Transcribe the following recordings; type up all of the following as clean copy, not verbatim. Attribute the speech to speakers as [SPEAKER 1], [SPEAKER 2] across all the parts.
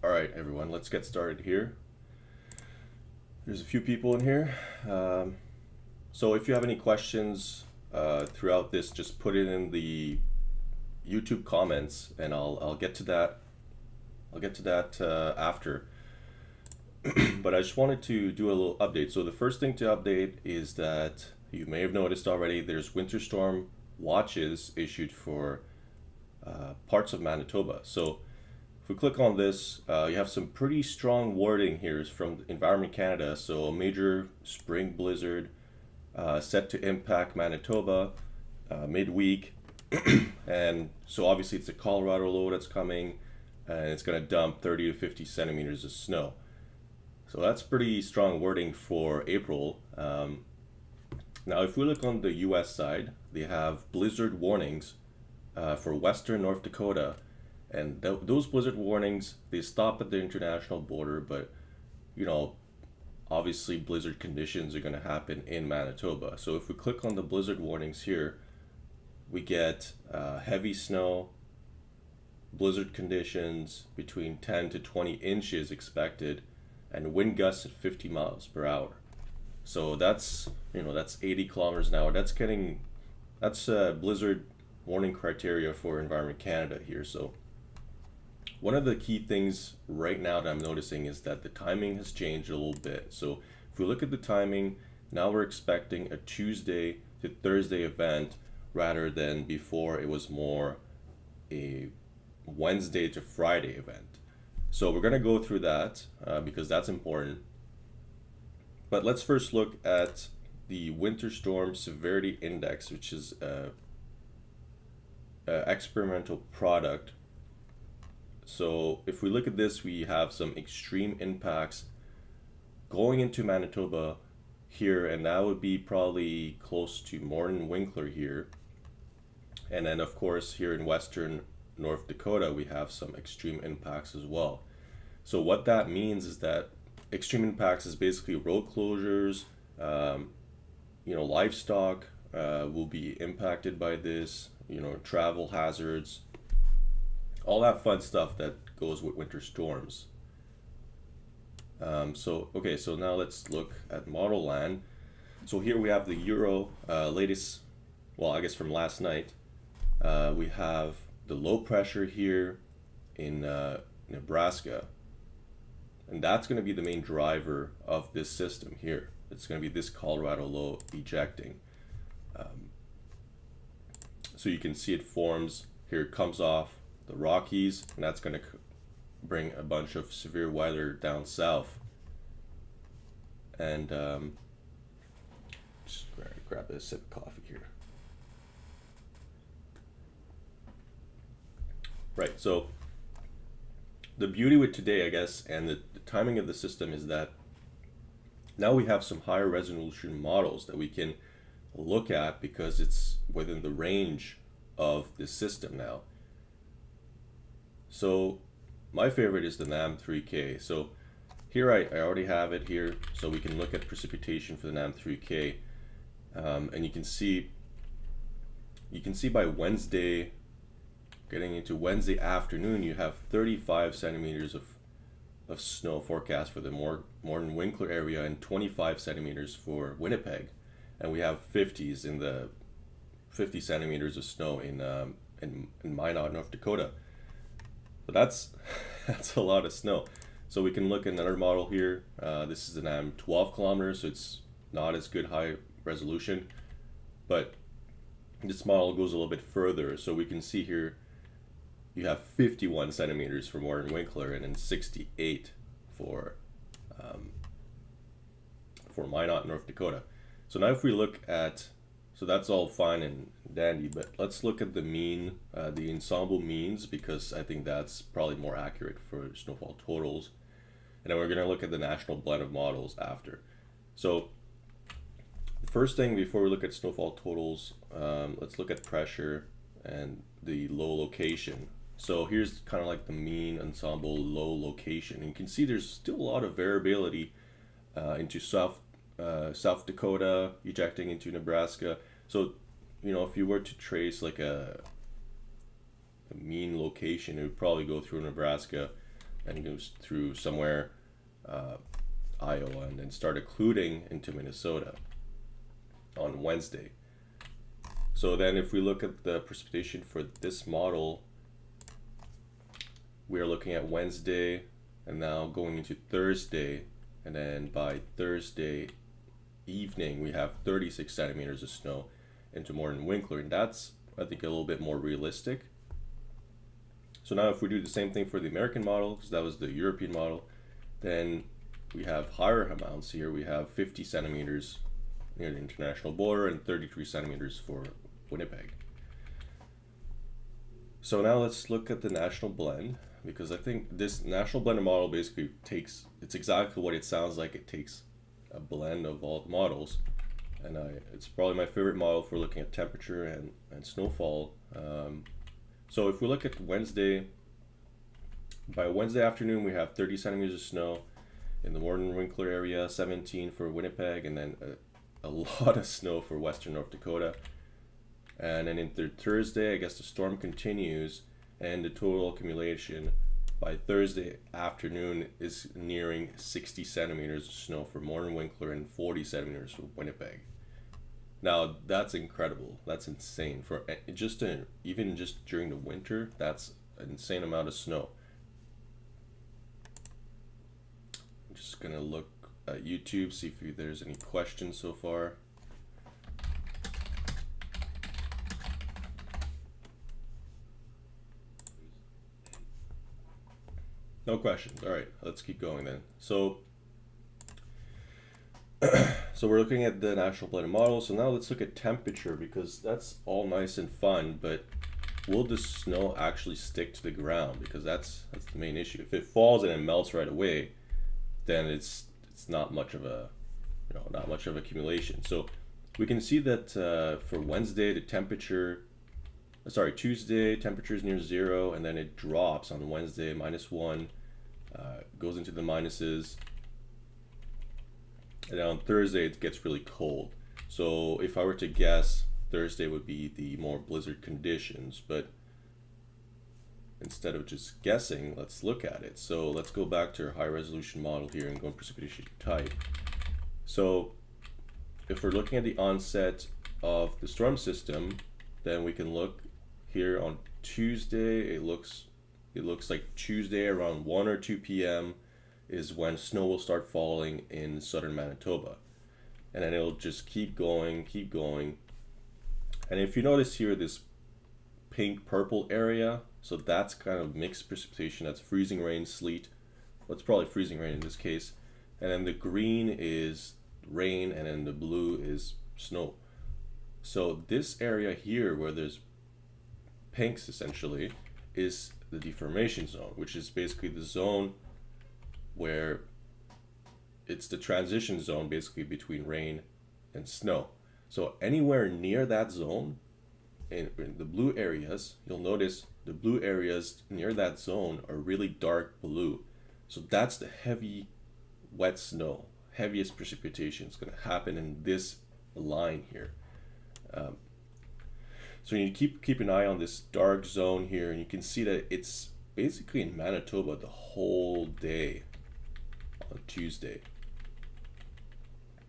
[SPEAKER 1] All right, everyone, let's get started here. There's a few people in here. So if you have any questions throughout this, just put it in the YouTube comments, and I'll get to that. I'll get to that after. But I just wanted to do a little update. So the first thing to update is that you may have noticed already. There's winter storm watches issued for parts of Manitoba. So if we click on this, you have some pretty strong wording here from Environment Canada. So a major spring blizzard set to impact Manitoba midweek. And so obviously it's a Colorado low that's coming, and it's going to dump 30 to 50 centimeters of snow. So that's pretty strong wording for April. Now if we look on the US side, they have blizzard warnings for western North Dakota. And those blizzard warnings, they stop at the international border, but obviously blizzard conditions are going to happen in Manitoba. So if we click on the blizzard warnings here, we get heavy snow, blizzard conditions between 10 to 20 inches expected, and wind gusts at 50 miles per hour. So that's 80 kilometers an hour. That's blizzard warning criteria for Environment Canada here. So one of the key things right now that I'm noticing is that the timing has changed a little bit. So if we look at the timing, now we're expecting a Tuesday to Thursday event rather than before it was more a Wednesday to Friday event. So we're going to go through that because that's important. But let's first look at the Winter Storm Severity Index, which is an experimental product. So if we look at this, we have some extreme impacts going into Manitoba here, and that would be probably close to Morton Winkler here. And then of course here in western North Dakota, we have some extreme impacts as well. So what that means is that extreme impacts is basically road closures, livestock will be impacted by this, travel hazards, all that fun stuff that goes with winter storms. So now let's look at model land. So here we have the Euro latest, well, I guess from last night. We have the low pressure here in Nebraska, and that's going to be the main driver of this system here. It's going to be this Colorado low ejecting. So you can see it forms here, it comes off the Rockies, and that's going to bring a bunch of severe weather down south. And just grab a sip of coffee here. Right, so the beauty with today, I guess, and the timing of the system is that now we have some higher resolution models that we can look at because it's within the range of this system now. So my favorite is the NAM 3K. So here I already have it here, so we can look at precipitation for the NAM 3K, and you can see by Wednesday, getting into Wednesday afternoon, you have 35 centimeters of snow forecast for the Morton Winkler area and 25 centimeters for Winnipeg, and we have 50s in the 50 centimeters of snow in Minot, North Dakota. But that's a lot of snow. So we can look at another model here. This is an 12 kilometers, so it's not as good high resolution, but this model goes a little bit further. So we can see here you have 51 centimeters for Morton Winkler and then 68 for Minot, North Dakota. So now if we look at, so that's all fine and dandy, but let's look at the mean, the ensemble means, because I think that's probably more accurate for snowfall totals. And then we're going to look at the national blend of models after. So the first thing before we look at snowfall totals, let's look at pressure and the low location. So here's kind of like the mean ensemble low location. And you can see there's still a lot of variability into South Dakota, ejecting into Nebraska. So, if you were to trace like a mean location, it would probably go through Nebraska. and goes through somewhere Iowa, and then start occluding into Minnesota on Wednesday. So then if we look at the precipitation for this model, we are looking at Wednesday and now going into Thursday, and then by Thursday evening we have 36 centimeters of snow into Morton Winkler, and that's, I think, a little bit more realistic. So now if we do the same thing for the American model, because that was the European model, then we have higher amounts here. We have 50 centimeters near the international border and 33 centimeters for Winnipeg. So now let's look at the national blend, because I think this national blended model basically takes, it's exactly what it sounds like. It takes a blend of all the models, and it's probably my favorite model for looking at temperature and snowfall. So if we look at Wednesday, by Wednesday afternoon we have 30 centimeters of snow in the Morton Winkler area, 17 for Winnipeg, and then a lot of snow for western North Dakota. And then into Thursday, I guess the storm continues, and the total accumulation by Thursday afternoon is nearing 60 centimeters of snow for Morton Winkler and 40 centimeters for Winnipeg. Now that's incredible. That's insane for even just during the winter. That's an insane amount of snow. I'm just gonna look at YouTube, see if there's any questions so far. No questions. All right, let's keep going then. So we're looking at the national blended model. So now let's look at temperature, because that's all nice and fun, but will the snow actually stick to the ground? Because that's the main issue. If it falls and it melts right away, then it's not much of a, not much of accumulation. So we can see that for Wednesday, the temperature, Tuesday, temperature is near 0, and then it drops on Wednesday, -1, goes into the minuses. And on Thursday, it gets really cold. So if I were to guess, Thursday would be the more blizzard conditions, but instead of just guessing, let's look at it. So let's go back to our high resolution model here and go in precipitation type. So if we're looking at the onset of the storm system, then we can look here on Tuesday. It looks like Tuesday around 1 or 2 p.m. is when snow will start falling in southern Manitoba, and then it'll just keep going. And if you notice here, this pink purple area, so that's kind of mixed precipitation. That's freezing rain, sleet. Well, it's probably freezing rain in this case. And then the green is rain, and then the blue is snow. So this area here where there's pinks essentially is the deformation zone, which is basically the zone where it's the transition zone basically between rain and snow. So anywhere near that zone, in the blue areas, you'll notice the blue areas near that zone are really dark blue. So that's the heavy wet snow. Heaviest precipitation is going to happen in this line here. So you keep an eye on this dark zone here, and you can see that it's basically in Manitoba the whole day on Tuesday.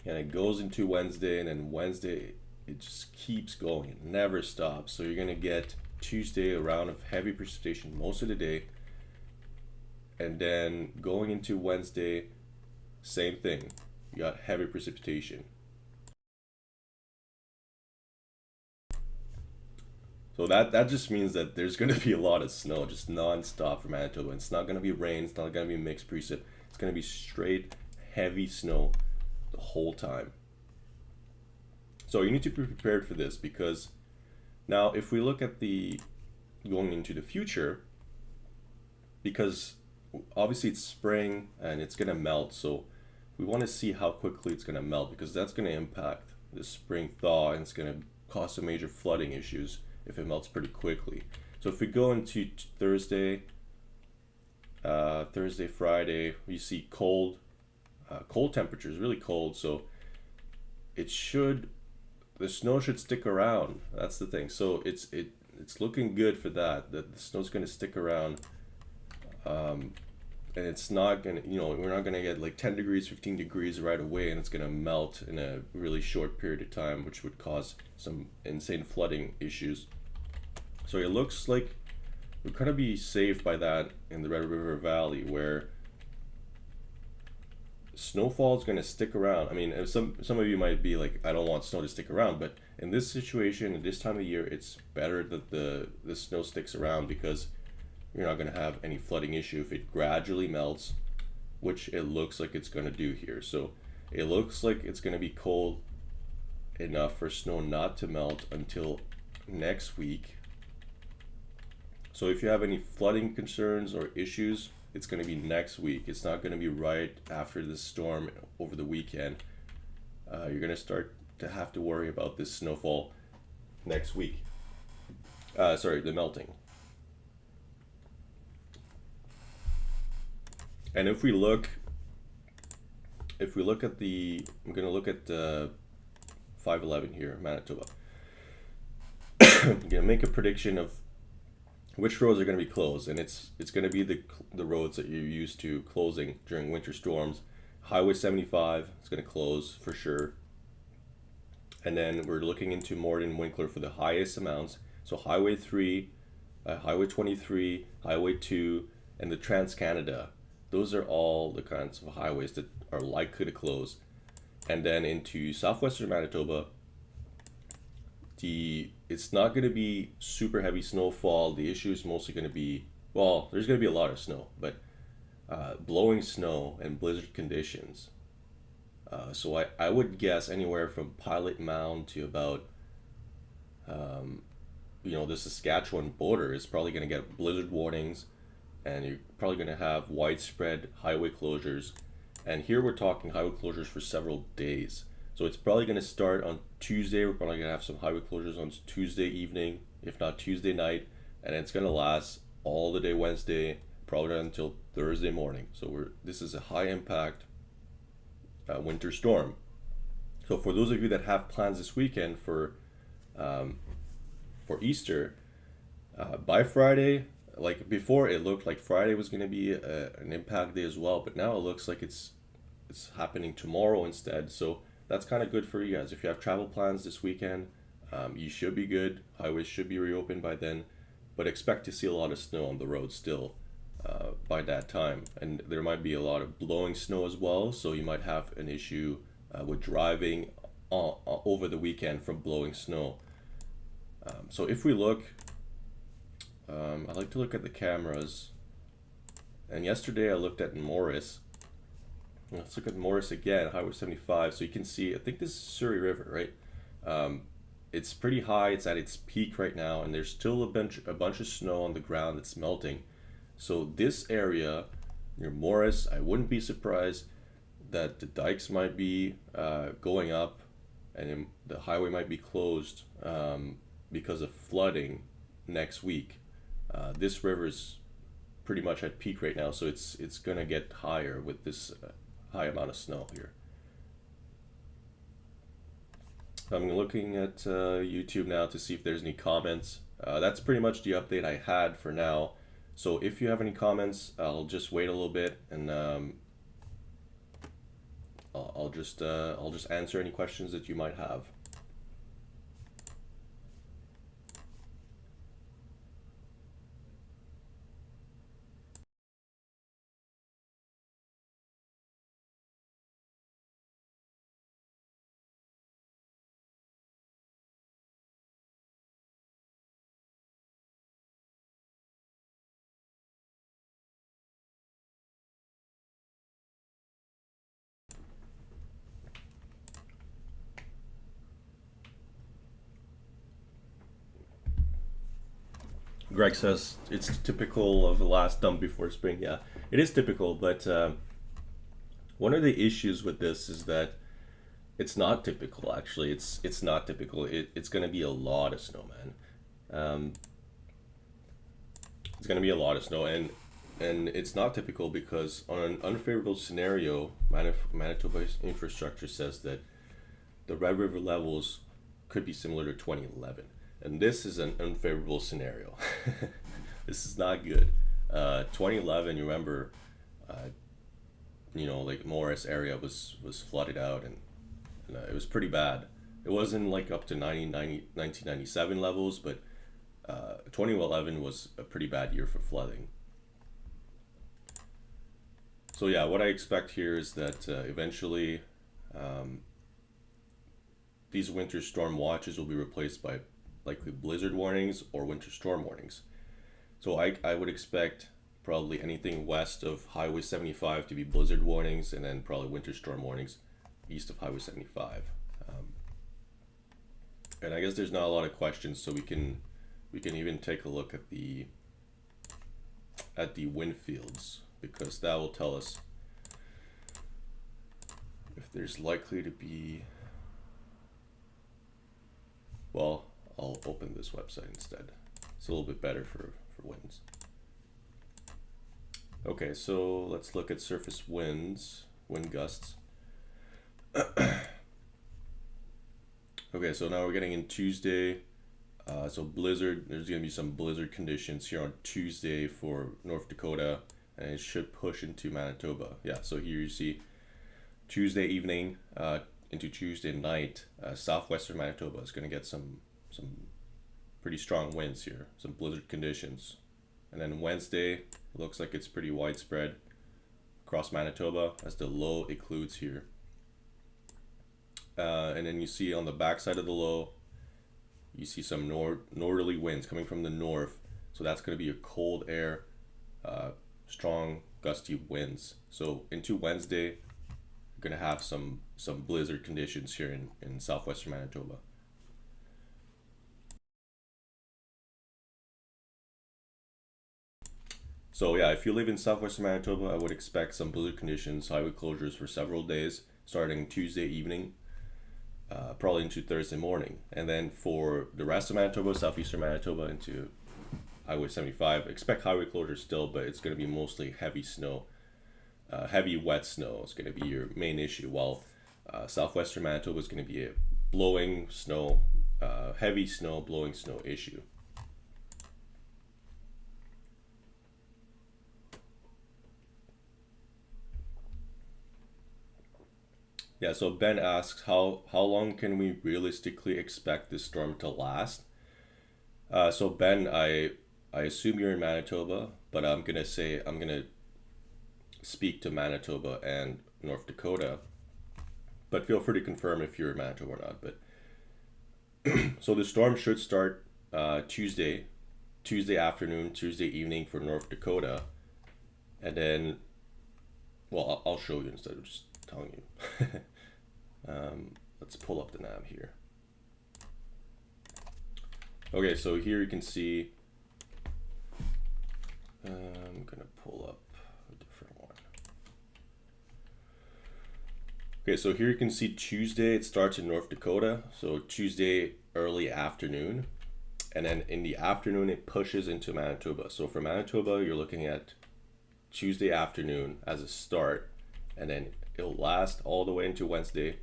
[SPEAKER 1] And it goes into Wednesday, and then Wednesday it just keeps going. It never stops. So you're going to get Tuesday a round of heavy precipitation most of the day. And then going into Wednesday, same thing. You got heavy precipitation. So that just means that there's going to be a lot of snow just non-stop for Manitoba. It's not going to be rain. It's not going to be mixed precip. It's going to be straight heavy snow the whole time. So you need to be prepared for this, because now if we look at the going into the future, because obviously it's spring and it's going to melt, so we want to see how quickly it's going to melt, because that's going to impact the spring thaw, and it's going to cause some major flooding issues if it melts pretty quickly. So if we go into Thursday, Friday, we see cold temperatures, really cold. So the snow should stick around. That's the thing. So it's looking good for that. The snow's going to stick around and it's not gonna, we're not gonna get like 10 degrees, 15 degrees right away, and it's gonna melt in a really short period of time, which would cause some insane flooding issues. So it looks like we're gonna be saved by that in the Red River Valley, where snowfall is gonna stick around. I mean, some of you might be like, I don't want snow to stick around, but in this situation, at this time of year, it's better that the snow sticks around, because you're not going to have any flooding issue if it gradually melts, which it looks like it's going to do here. So it looks like it's going to be cold enough for snow not to melt until next week. So if you have any flooding concerns or issues, it's going to be next week. It's not going to be right after this storm over the weekend. You're going to start to have to worry about this snowfall next week. The melting. And if we look at I'm going to look at 511 here, Manitoba. I'm going to make a prediction of which roads are going to be closed, and it's going to be the roads that you're used to closing during winter storms. Highway 75 is going to close for sure. And then we're looking into Morden, Winkler for the highest amounts. So Highway 3, Highway 23, Highway 2, and the Trans-Canada. Those are all the kinds of highways that are likely to close. And then into southwestern Manitoba, it's not going to be super heavy snowfall. The issue is mostly going to be, well, there's going to be a lot of snow, but blowing snow and blizzard conditions. So I would guess anywhere from Pilot Mound to about, the Saskatchewan border is probably going to get blizzard warnings, and you're probably going to have widespread highway closures. And here we're talking highway closures for several days. So it's probably going to start on Tuesday. We're probably going to have some highway closures on Tuesday evening, if not Tuesday night, and it's going to last all the day Wednesday, probably until Thursday morning. So this is a high impact winter storm. So for those of you that have plans this weekend for Easter, by Friday, like before it looked like Friday was going to be an impact day as well, but now it looks like it's happening tomorrow instead. So that's kind of good for you guys. If you have travel plans this weekend, you should be good. Highways should be reopened by then, but expect to see a lot of snow on the road still by that time. And there might be a lot of blowing snow as well, so you might have an issue with driving over the weekend from blowing snow. So if we look, I like to look at the cameras, and yesterday I looked at Morris. Let's look at Morris again, Highway 75. So you can see, I think this is Surrey River, right? It's pretty high. It's at its peak right now, and there's still a bunch of snow on the ground that's melting. So this area near Morris, I wouldn't be surprised that the dikes might be going up, and the highway might be closed because of flooding next week. This river is pretty much at peak right now, so it's gonna get higher with this high amount of snow here. I'm looking at YouTube now to see if there's any comments. That's pretty much the update I had for now. So if you have any comments, I'll just wait a little bit, and I'll just answer any questions that you might have. Greg says it's typical of the last dump before spring. Yeah, it is typical, but one of the issues with this is that it's not typical. Actually, it's not typical. It's going to be a lot of snow, man. It's going to be a lot of snow, and it's not typical because on an unfavorable scenario, Manitoba's infrastructure says that the Red River levels could be similar to 2011. And this is an unfavorable scenario. This is not good. 2011, you remember, Like Morris area was flooded out, and it was pretty bad. It wasn't like up to 1997 levels, but 2011 was a pretty bad year for flooding. So yeah, what I expect here is that eventually um, these winter storm watches will be replaced by likely blizzard warnings or winter storm warnings. So I would expect probably anything west of Highway 75 to be blizzard warnings, and then probably winter storm warnings east of Highway 75. And I guess there's not a lot of questions, so we can even take a look at the wind fields, because that will tell us if there's likely to be. Well, I'll open this website instead. It's a little bit better for winds. Okay, so let's look at surface winds, wind gusts. Okay, so now we're getting in Tuesday. So blizzard, there's going to be some blizzard conditions here on Tuesday for North Dakota, and it should push into Manitoba. Yeah, so here you see Tuesday evening into Tuesday night, southwestern Manitoba is going to get some pretty strong winds here, some blizzard conditions. And then Wednesday, it looks like it's pretty widespread across Manitoba as the low occludes here. And then you see on the backside of the low, you see some northerly winds coming from the north. So that's going to be a cold air, strong gusty winds. So into Wednesday, you're going to have some blizzard conditions here in southwestern Manitoba. So yeah, if you live in southwestern Manitoba, I would expect some blizzard conditions, highway closures for several days, starting Tuesday evening, probably into Thursday morning. And then for the rest of Manitoba, southeastern Manitoba into Highway 75, expect highway closures still, but it's going to be mostly heavy snow, heavy wet snow is going to be your main issue, while southwestern Manitoba is going to be a blowing snow, heavy snow, blowing snow issue. Yeah, so Ben asks, how long can we realistically expect this storm to last? So Ben, I assume you're in Manitoba, but I'm gonna speak to Manitoba and North Dakota, but feel free to confirm if you're in Manitoba or not. But so the storm should start Tuesday afternoon, Tuesday evening for North Dakota, and then, well, I'll show you instead of just telling you. Let's pull up the nav here. Okay, so here you can see, I'm gonna pull up a different one. Okay, so here you can see Tuesday, it starts in North Dakota. So Tuesday early afternoon, and then in the afternoon it pushes into Manitoba. So for Manitoba, you're looking at Tuesday afternoon as a start, and then it'll last all the way into Wednesday.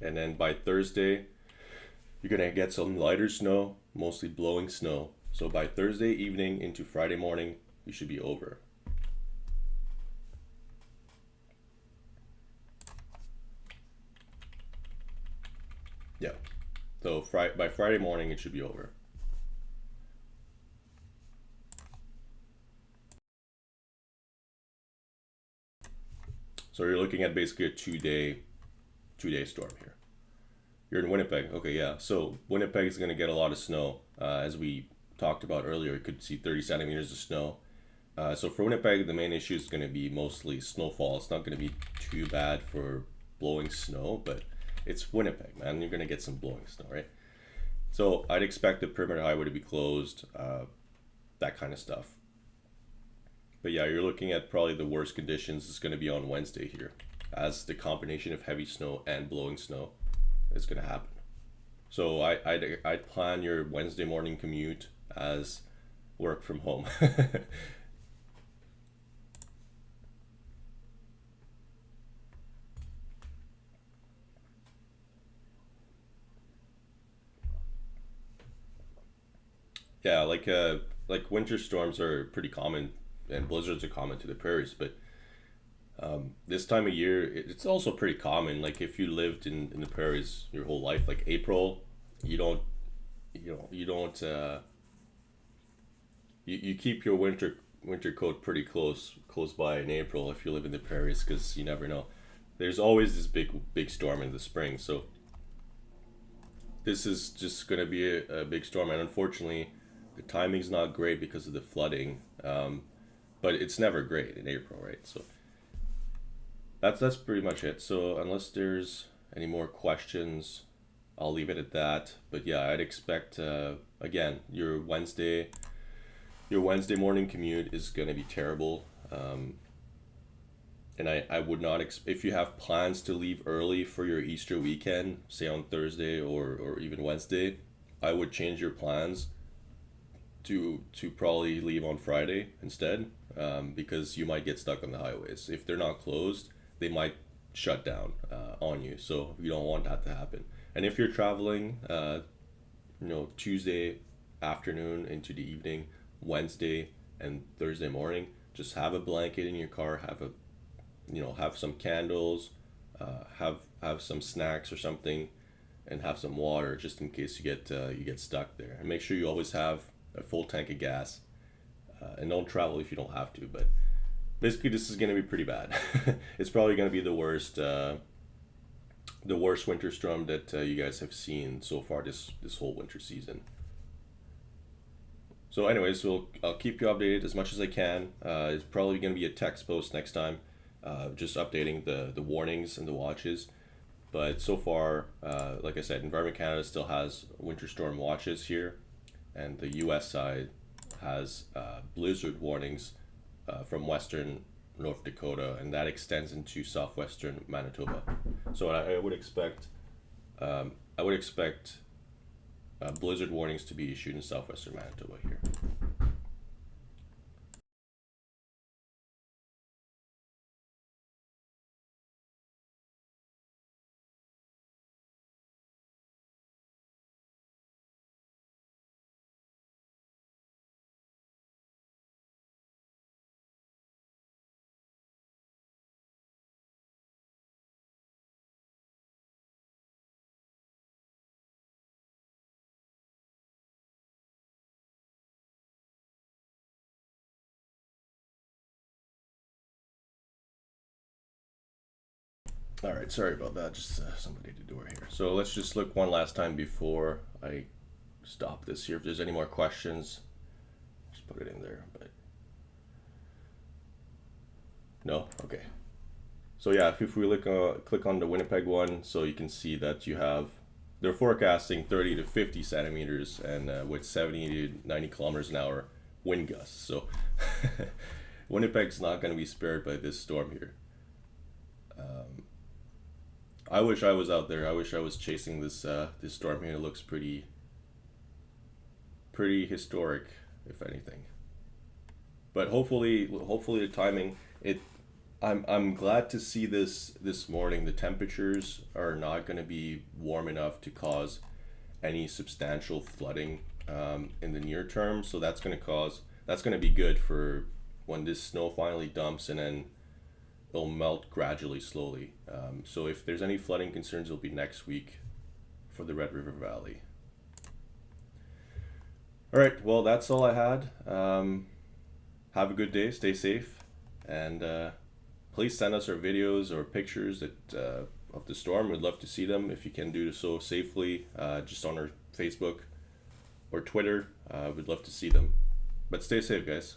[SPEAKER 1] And then by Thursday, you're gonna get some lighter snow, mostly blowing snow. So by Thursday evening into Friday morning, you should be over. Yeah, so by Friday morning, it should be over. So you're looking at basically a two-day storm here. You're in Winnipeg. Okay, yeah. So Winnipeg is going to get a lot of snow. As we talked about earlier, you could see 30 centimeters of snow. So for Winnipeg, the main issue is going to be mostly snowfall. It's not going to be too bad for blowing snow, but it's Winnipeg, man. You're going to get some blowing snow, right? So I'd expect the perimeter highway to be closed, that kind of stuff. But yeah, you're looking at probably the worst conditions is going to be on Wednesday here, as the combination of heavy snow and blowing snow is going to happen. So I'd plan your Wednesday morning commute as work from home. Yeah, like winter storms are pretty common and blizzards are common to the prairies. But this time of year, it's also pretty common. Like if you lived in the prairies your whole life, like April, you don't, you don't, you keep your winter coat pretty close by in April if you live in the prairies, because you never know. There's always this big storm in the spring, so this is just gonna be a big storm, and unfortunately, the timing's not great because of the flooding. But it's never great in April, right? So that's pretty much it. So unless there's any more questions, I'll leave it at that. But yeah, I'd expect again your Wednesday morning commute is gonna be terrible. And I would not if you have plans to leave early for your Easter weekend, say on Thursday or even Wednesday, I would change your plans to probably leave on Friday instead, because you might get stuck on the highways. If they're not closed, they might shut down on you. So you don't want that to happen. And if you're traveling, Tuesday afternoon into the evening, Wednesday and Thursday morning, just have a blanket in your car, have some candles, have some snacks or something, and have some water just in case you get stuck there. And make sure you always have a full tank of gas, and don't travel if you don't have to. But basically, this is going to be pretty bad. It's probably going to be the worst winter storm that you guys have seen so far this whole winter season. So anyways, I'll keep you updated as much as I can. It's probably going to be a text post next time, just updating the warnings and the watches. But so far, like I said, Environment Canada still has winter storm watches here, and the US side has blizzard warnings from western North Dakota, and that extends into southwestern Manitoba. So I would expect blizzard warnings to be issued in southwestern Manitoba here. All right, sorry about that. Just somebody at the door here. So let's just look one last time before I stop this here. If there's any more questions, just put it in there. But no, okay. So yeah, if we click on the Winnipeg one, so you can see that they're forecasting 30 to 50 centimeters and with 70 to 90 kilometers an hour wind gusts. So Winnipeg's not going to be spared by this storm here. I wish I was out there. I wish I was chasing this storm here. It looks pretty historic, if anything. But hopefully the timing. I'm glad to see this morning. The temperatures are not going to be warm enough to cause any substantial flooding in the near term. So that's going to be good for when this snow finally dumps, and then it'll melt gradually, slowly. So if there's any flooding concerns, it'll be next week for the Red River Valley. All right, well, that's all I had. Have a good day, stay safe, and please send us our videos or pictures of the storm. We'd love to see them if you can do so safely, just on our Facebook or Twitter. We'd love to see them. But stay safe, guys.